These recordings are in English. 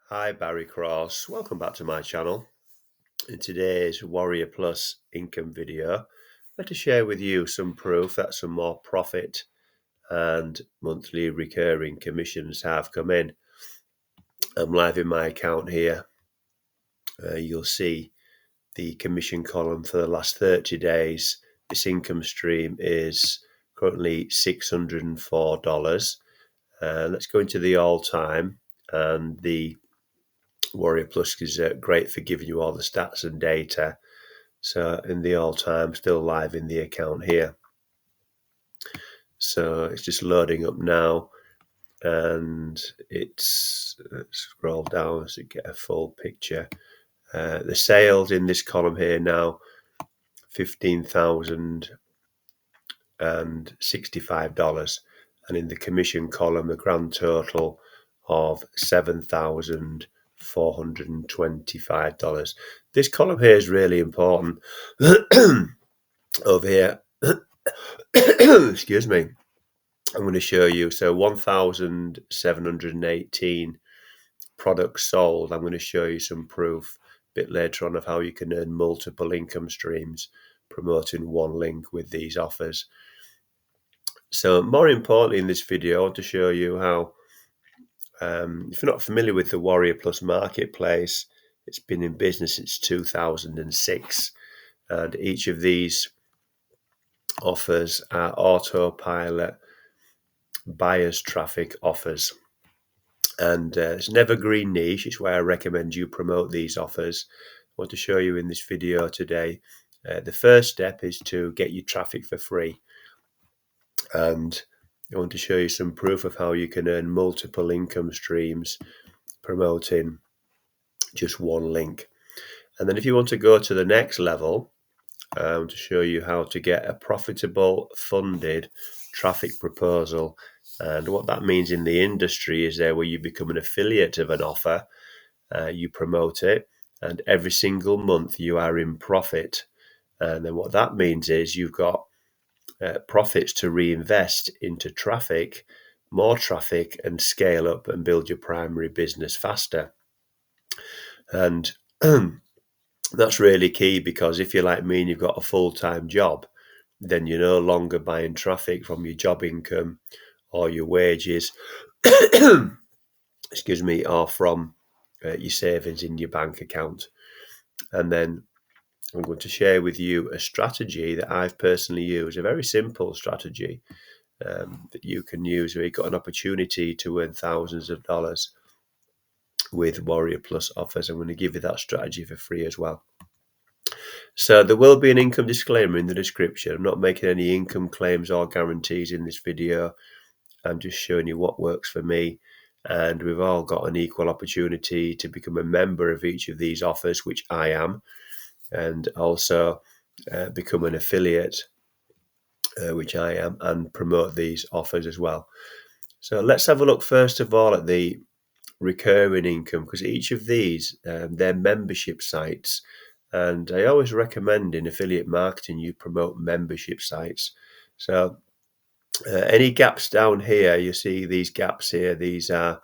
Hi, Barry Cross. Welcome back to my channel. In today's Warrior Plus income video, I'd like to share with you some proof that some more profit and monthly recurring commissions have come in. I'm live in my account here. You'll see the commission column for the last 30 days. This income stream is currently $604. Let's go into the all-time, and the Warrior Plus is great for giving you all the stats and data. So in the all-time, still live in the account here. So it's just loading up now, and let's scroll down to get a full picture. The sales in this column here now, $15,065, and in the commission column, a grand total of $7,425. This column here is really important. Over here, excuse me, I'm going to show you. So 1,718 products sold. I'm going to show you some proof a bit later on of how you can earn multiple income streams promoting one link with these offers. So more importantly in this video, I want to show you how, if you're not familiar with the Warrior Plus marketplace, it's been in business since 2006, and each of these offers are autopilot buyers traffic offers, and it's an evergreen niche. It's why I recommend you promote these offers. I want to show you in this video today, the first step is to get your traffic for free, and I want to show you some proof of how you can earn multiple income streams promoting just one link. And then if you want to go to the next level, I want to show you how to get a profitable funded traffic proposal. And what that means in the industry is there where you become an affiliate of an offer, you promote it, and every single month you are in profit. And then what that means is you've got profits to reinvest into traffic, more traffic, and scale up and build your primary business faster. And that's really key, because if you're like me and you've got a full-time job, then you're no longer buying traffic from your job income or your wages, excuse me, or from your savings in your bank account. And then I'm going to share with you a strategy that I've personally used, a very simple strategy that you can use where you've got an opportunity to earn thousands of dollars with Warrior Plus offers. I'm going to give you that strategy for free as well. So there will be an income disclaimer in the description. I'm not making any income claims or guarantees in this video. I'm just showing you what works for me. And we've all got an equal opportunity to become a member of each of these offers, which I am, and also become an affiliate, which I am, and promote these offers as well. So let's have a look first of all at the recurring income, because each of these, they're membership sites. And I always recommend in affiliate marketing you promote membership sites. So any gaps down here, you see these gaps here, this is so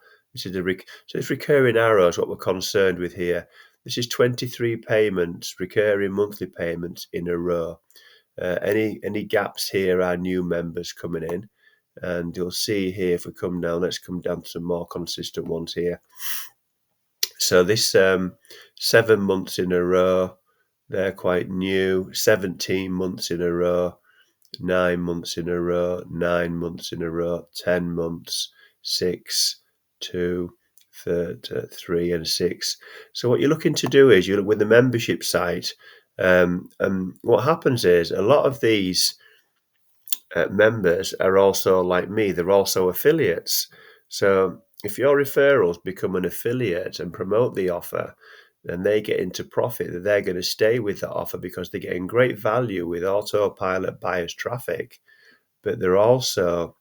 it's recurring arrows, what we're concerned with here. This is 23 payments, recurring monthly payments in a row. Any gaps here are new members coming in. And you'll see here, if we come down, let's come down to some more consistent ones here. So this 7 months in a row, they're quite new. 17 months in a row, 9 months in a row, 9 months in a row, 10 months, 6, 2, 3, and 6. So what you're looking to do is you look with the membership site, and what happens is a lot of these members are also like me, they're also affiliates. So if your referrals become an affiliate and promote the offer, then they get into profit, they're going to stay with that offer because they're getting great value with autopilot buyers traffic, but they're also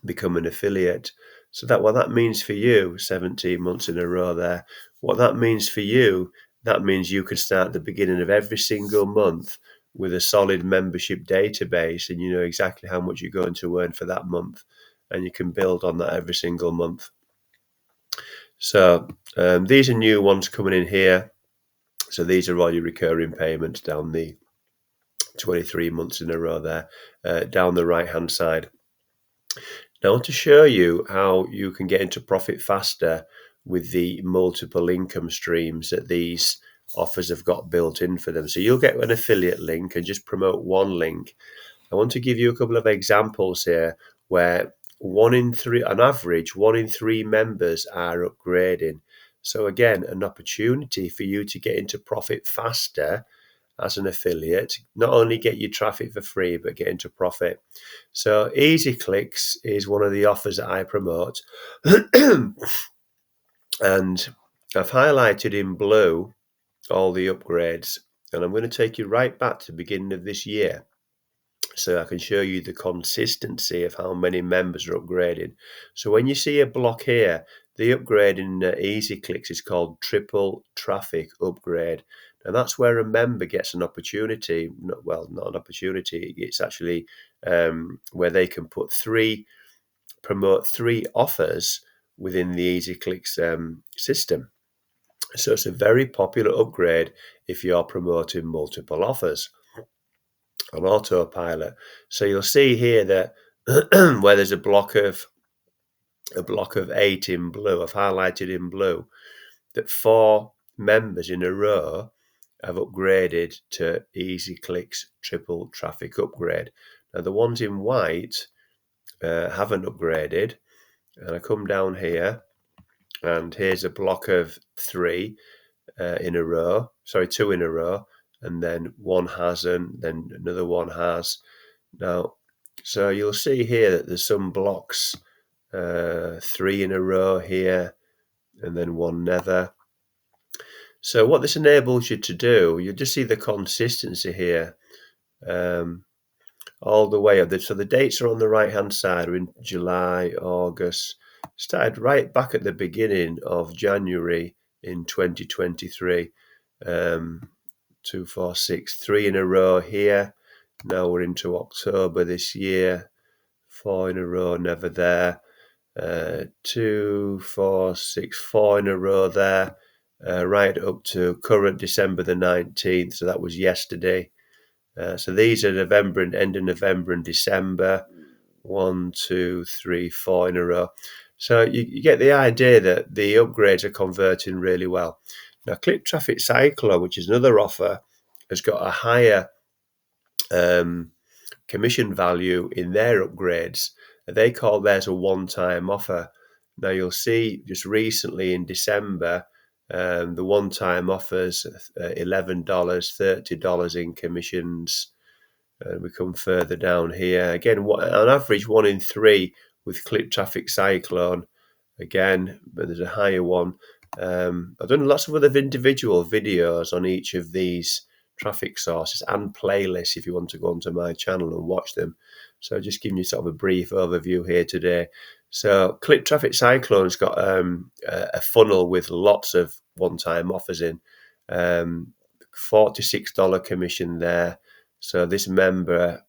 become an affiliate. So that what that means for you, 17 months in a row there, what that means for you, that means you can start at the beginning of every single month with a solid membership database, and you know exactly how much you're going to earn for that month, and you can build on that every single month. So these are new ones coming in here. So these are all your recurring payments down the 23 months in a row there, down the right hand side. Now I want to show you how you can get into profit faster with the multiple income streams that these offers have got built in for them. So you'll get an affiliate link and just promote one link. I want to give you a couple of examples here where on average, 1 in 3 members are upgrading. So again, an opportunity for you to get into profit faster as an affiliate, not only get your traffic for free, but get into profit. So Clix is one of the offers that I promote. And I've highlighted in blue all the upgrades. And I'm going to take you right back to the beginning of this year, so I can show you the consistency of how many members are upgrading. So when you see a block here, the upgrade in Clix is called triple traffic upgrade. And that's where a member gets an opportunity, well, not an opportunity, it's actually where they can promote 3 offers within the Clix system. So it's a very popular upgrade if you're promoting multiple offers on autopilot. So you'll see here that where there's a block of 8 in blue, I've highlighted in blue that 4 members in a row have upgraded to Clix triple traffic upgrade. Now the ones in white haven't upgraded, and I come down here and here's a block of 3 in a row, sorry, 2 in a row, and then one hasn't, then another one has. Now, so you'll see here that there's some blocks, 3 in a row here, and then one never. So what this enables you to do, you'll just see the consistency here, all the way up. So the dates are on the right-hand side. We're in July, August. Started right back at the beginning of January in 2023. 2, 4, 6, 3 in a row here. Now we're into October this year. 4 in a row, never there. 2, 4, 6, 4 in a row there. Right up to current December the 19th. So that was yesterday. So these are November and end of November and December. 1, 2, 3, 4 in a row. So you get the idea that the upgrades are converting really well. Now, Click Traffic Cyclone, which is another offer, has got a higher commission value in their upgrades. They call theirs a one-time offer. Now, you'll see just recently in December, the one-time offers, $11, $30 in commissions. We come further down here. Again, on average, 1 in 3 with Click Traffic Cyclone. Again, but there's a higher one. I've done lots of other individual videos on each of these traffic sources and playlists if you want to go onto my channel and watch them. So just giving you sort of a brief overview here today. So Click Traffic Cyclone's got a funnel with lots of one-time offers in. $46 commission there. So this member,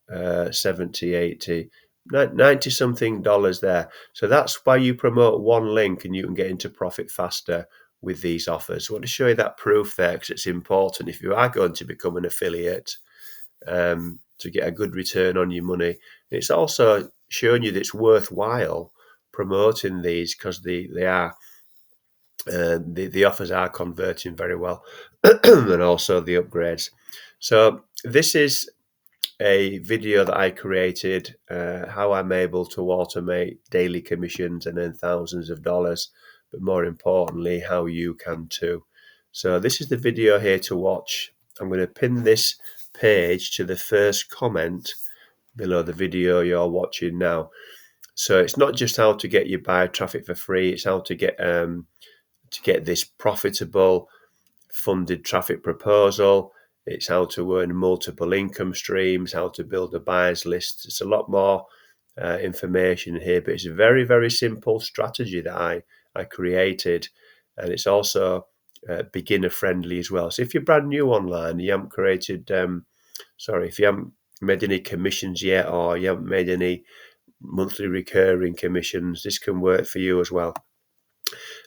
70, 80, 90 something dollars there. So that's why you promote one link and you can get into profit faster with these offers. I want to show you that proof there because it's important if you are going to become an affiliate to get a good return on your money. It's also showing you that it's worthwhile promoting these because the offers are converting very well and also the upgrades. So this is a video that I created, how I'm able to automate daily commissions and earn thousands of dollars, but more importantly, how you can too. So this is the video here to watch. I'm going to pin this page to the first comment below the video you're watching now. So it's not just how to get your buyer traffic for free, it's how to get this profitable funded traffic proposal. It's how to earn multiple income streams, how to build a buyers list. It's a lot more information here, but it's a very, very simple strategy that I created. And it's also beginner friendly as well. So if you're brand new online, you haven't created, if you haven't made any commissions yet, or you haven't made any monthly recurring commissions, this can work for you as well.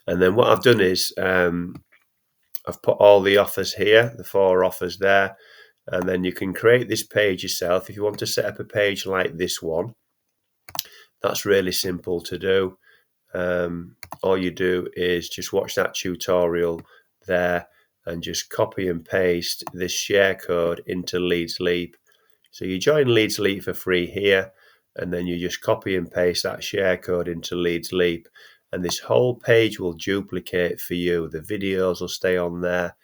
And then what I've done is I've put all the offers here, the 4 offers there, and then you can create this page yourself. If you want to set up a page like this one, that's really simple to do. All you do is just watch that tutorial there and just copy and paste this share code into Leads Leap. So you join Leads Leap for free here, and then you just copy and paste that share code into Leads Leap, and this whole page will duplicate for you. The videos will stay on there.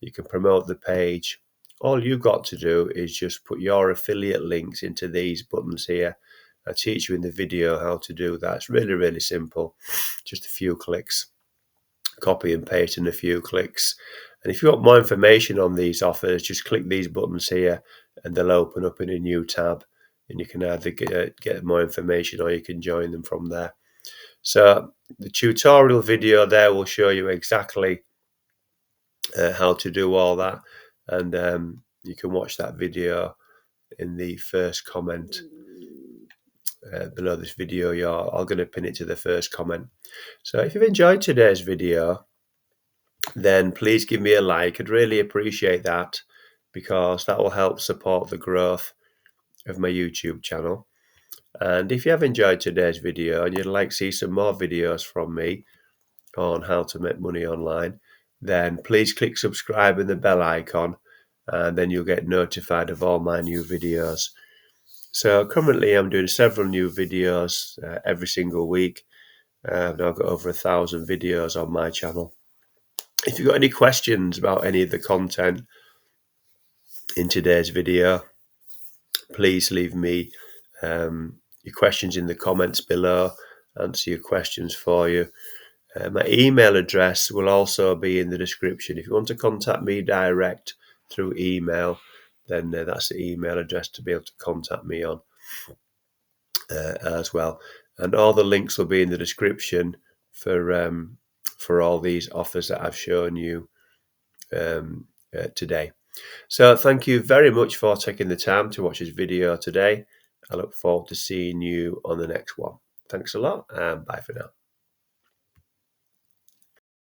You can promote the page. All you've got to do is just put your affiliate links into these buttons here. I teach you in the video how to do that. It's really, really simple. Just a few clicks. Copy and paste in a few clicks. And if you want more information on these offers, just click these buttons here and they'll open up in a new tab. And you can either get more information or you can join them from there. So the tutorial video there will show you exactly how to do all that. And you can watch that video in the first comment below this video. I'm going to pin it to the first comment. So if you've enjoyed today's video, then please give me a like. I'd really appreciate that, because that will help support the growth of my YouTube channel. And if you have enjoyed today's video and you'd like to see some more videos from me on how to make money online, then please click subscribe and the bell icon, and then you'll get notified of all my new videos. So currently I'm doing several new videos every single week. I've now got over 1,000 videos on my channel. If you've got any questions about any of the content in today's video, please leave me your questions in the comments below. Answer your questions for you. My email address will also be in the description. If you want to contact me direct through email, then that's the email address to be able to contact me on as well. And all the links will be in the description for all these offers that I've shown you today. So thank you very much for taking the time to watch this video today. I look forward to seeing you on the next one. Thanks a lot, and bye for now.